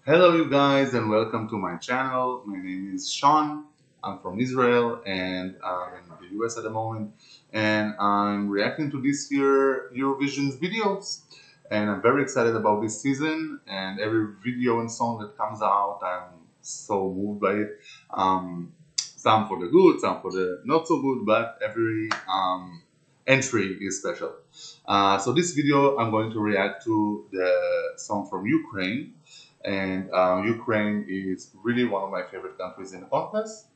Hello, you guys, and welcome to my channel. My name is Sean. I'm from Israel and I'm in the US at the moment. And I'm reacting to this year Eurovision's videos. And I'm very excited about this season. And every video and song that comes out, I'm so moved by it. Some for the good, some for the not so good, but every entry is special. So this video, I'm going to react to the song from Ukraine, and Ukraine is really one of my favorite countries in the contest.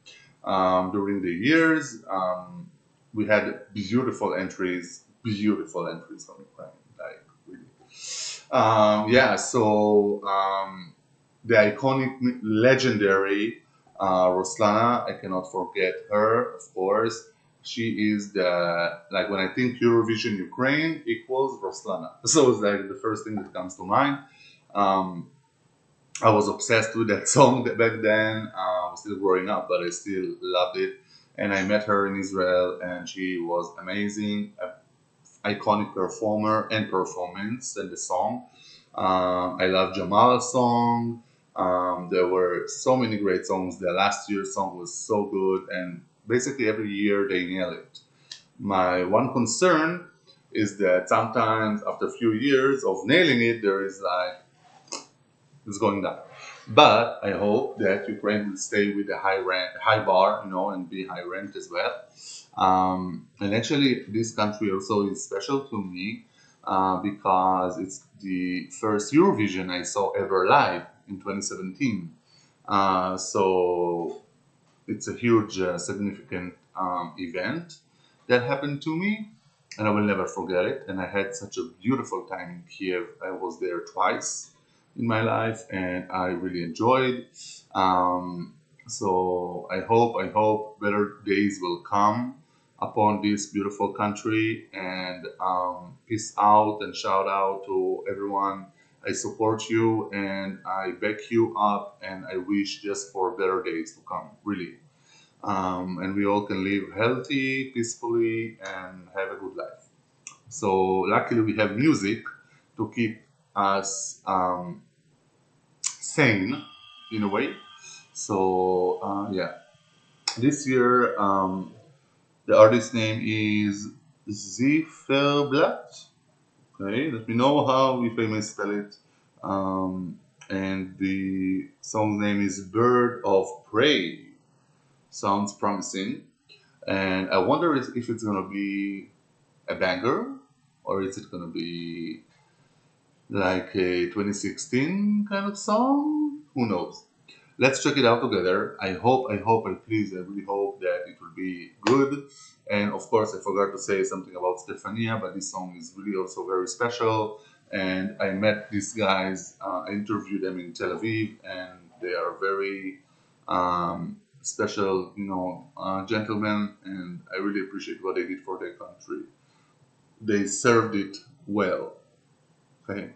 During the years, we had beautiful entries from Ukraine, like really. The iconic, legendary Roslana, I cannot forget her, of course. She is the, like, when I think Eurovision Ukraine equals Roslana. So it's like the first thing that comes to mind. Um, I was obsessed with that song back then. I was still growing up, but I still loved it. And I met her in Israel, and she was amazing, iconic performer and performance and the song. I love Jamal's song. There were so many great songs. The last year's song was so good, and basically every year they nail it. My one concern is that sometimes after a few years of nailing it, there is like it's going down. But I hope that Ukraine will stay with the high bar, and be high ranked as well. And actually, this country also is special to me because it's the first Eurovision I saw ever live in 2017. So it's a huge, significant event that happened to me, and I will never forget it. And I had such a beautiful time in Kiev. I was there twice in my life, and I really enjoyed. Um, so I hope better days will come upon this beautiful country. And peace out and shout out to everyone. I support you and I back you up, and I wish just for better days to come, really. And we all can live healthy, peacefully, and have a good life. So, luckily, we have music to keep us sane in a way. So, this year the artist name is Ziferblat. Okay, let me know how if I misspell it. And the song name is Bird of Prey. Sounds promising. And I wonder if it's gonna be a banger, or is it gonna be like a 2016 kind of song? Who knows? Let's check it out together. I really hope that it will be good. And of course, I forgot to say something about Stefania, but this song is really also very special. And I met these guys, I interviewed them in Tel Aviv, and they are very special, gentlemen, and I really appreciate what they did for their country. They served it well. Okay,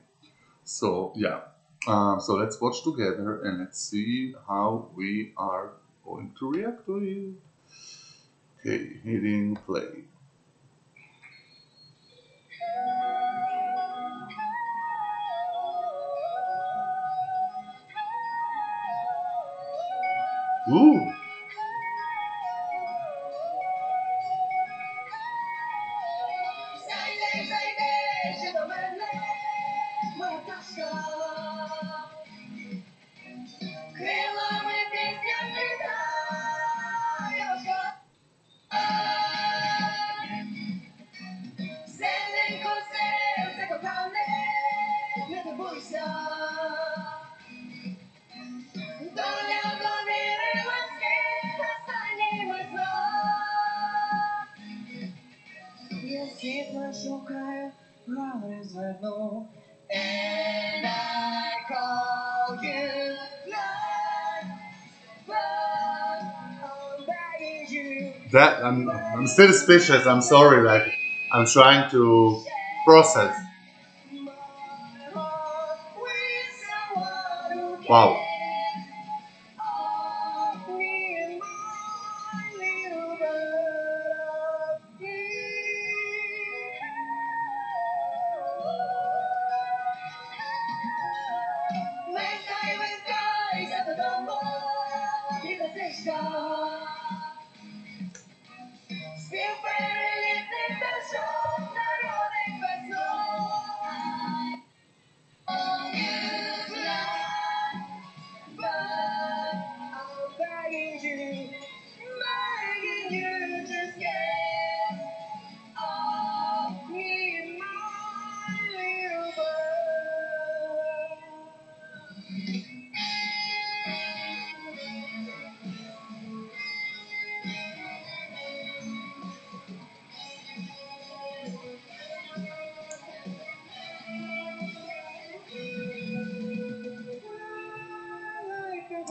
so yeah. So let's watch together and let's see how we are going to react to it. Okay, hitting play. Ooh! And I call you that I'm still speechless. I'm sorry. Like I'm trying to process. Wow.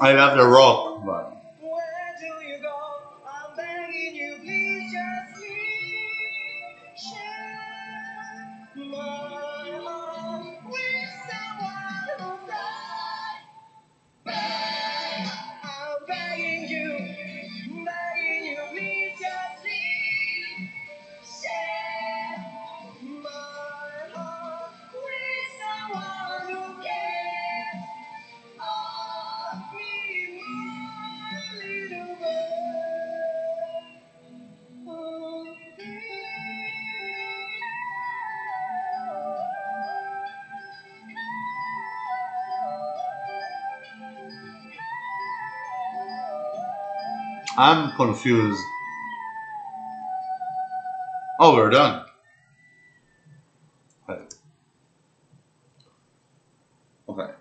I love the rock, but I'm confused. Oh, we're done. Okay.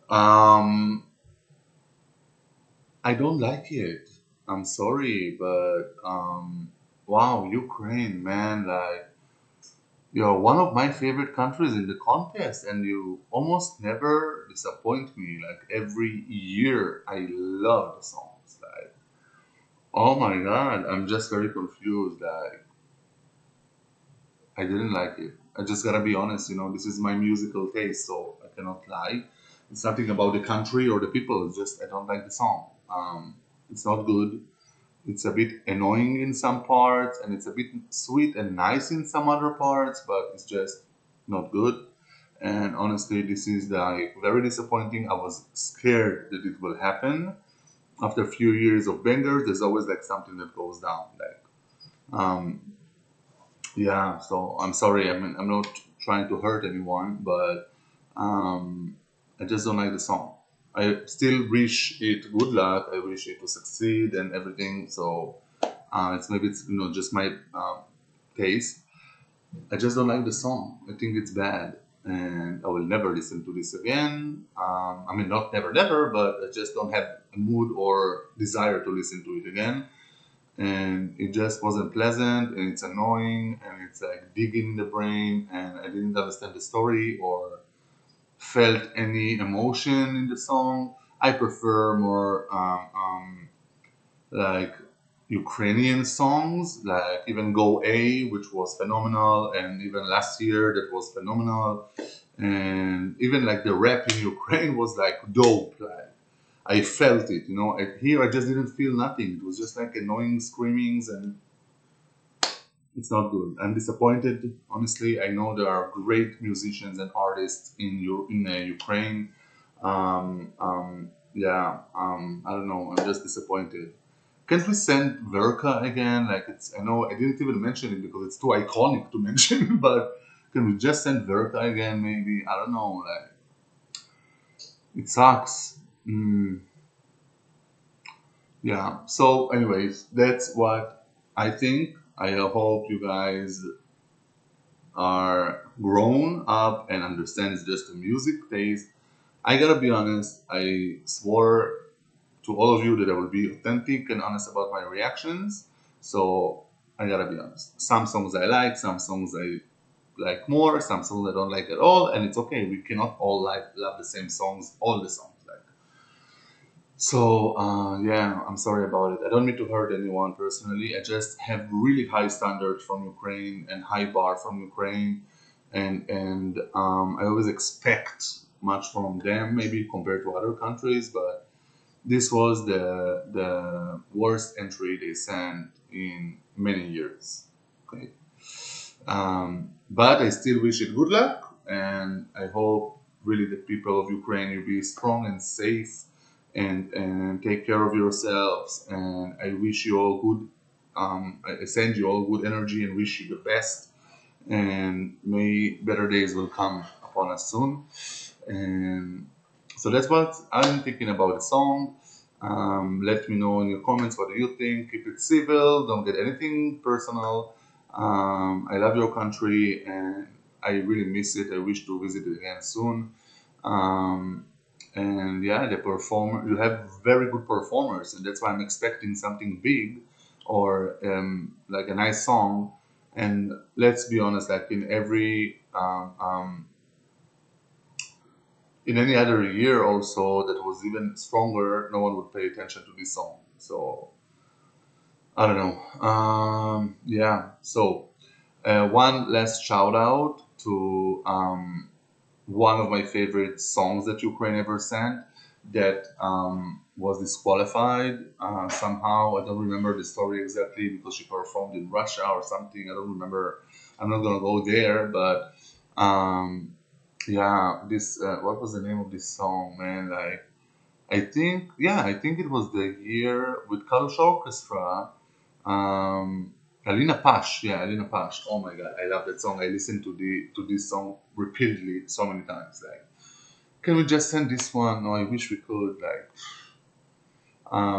Um, I don't like it. I'm sorry, but wow, Ukraine, man, like you're one of my favorite countries in the contest, and you almost never disappoint me. Like every year, I love the songs. Like, oh my God, I'm just very confused. Like, I didn't like it. I just gotta be honest. This is my musical taste, so I cannot lie. It's nothing about the country or the people. It's just I don't like the song. It's not good. It's a bit annoying in some parts, and it's a bit sweet and nice in some other parts, but it's just not good. And honestly, this is like very disappointing. I was scared that it will happen. After a few years of bangers, there's always like something that goes down. Like, um, yeah. So I'm sorry. I mean, I'm not trying to hurt anyone, but I just don't like the song. I still wish it good luck. I wish it to succeed and everything. So it's just my taste. I just don't like the song. I think it's bad, and I will never listen to this again. I mean, not never, never, but I just don't have a mood or desire to listen to it again. And it just wasn't pleasant, and it's annoying, and it's like digging in the brain, and I didn't understand the story or felt any emotion in the song. I prefer more like Ukrainian songs, like even Go A, which was phenomenal, and even last year that was phenomenal, and even like the rap in Ukraine was like dope. Like I felt it. Here I just didn't feel nothing. It was just like annoying screamings, and it's not good. I'm disappointed. Honestly, I know there are great musicians and artists in Ukraine. Yeah, I don't know. I'm just disappointed. Can't we send Verka again? Like I know I didn't even mention it because it's too iconic to mention, but can we just send Verka again? Maybe I don't know. Like it sucks. Mm, yeah. So, anyways, that's what I think. I hope you guys are grown up and understand it's just a music taste. I gotta be honest. I swore to all of you that I will be authentic and honest about my reactions. So I gotta be honest. Some songs I like, some songs I like more, some songs I don't like at all, and it's okay. We cannot all love the same songs, all the songs. Like so, yeah, I'm sorry about it. I don't mean to hurt anyone personally. I just have really high standards from Ukraine and high bar from Ukraine, and I always expect much from them, maybe compared to other countries, but this was the worst entry they sent in many years. Okay, but I still wish it good luck, and I hope really the people of Ukraine will be strong and safe and take care of yourselves. And I wish you all good. I send you all good energy and wish you the best. And may better days will come upon us soon. And so that's what I'm thinking about the song. Let me know in your comments what do you think. Keep it civil. Don't get anything personal. I love your country and I really miss it. I wish to visit it again soon. Um, and yeah, the performer, you have very good performers, and that's why I'm expecting something big or like a nice song. And let's be honest, like in any other year also that was even stronger, no one would pay attention to this song. So I don't know. Yeah. So one last shout out to one of my favorite songs that Ukraine ever sent that was disqualified somehow. I don't remember the story exactly because she performed in Russia or something. I don't remember. I'm not gonna go there, but um, yeah, this what was the name of this song, man? Like I think it was the year with Kalush Orchestra. Alina Pash, yeah, Alina Pash. Oh my God, I love that song. I listened to this song repeatedly so many times. Like, can we just send this one? No, I wish we could. Like,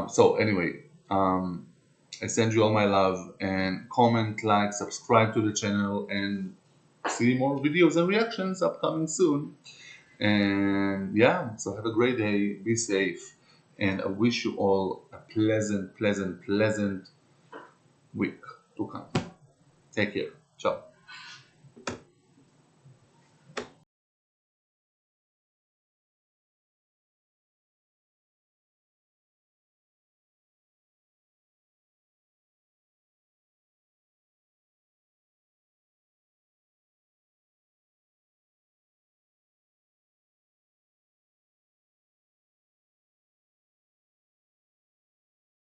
so anyway, I send you all my love and comment, like, subscribe to the channel, and see more videos and reactions upcoming soon. And yeah, so have a great day, be safe, and I wish you all a pleasant week to come. Take care. Ciao.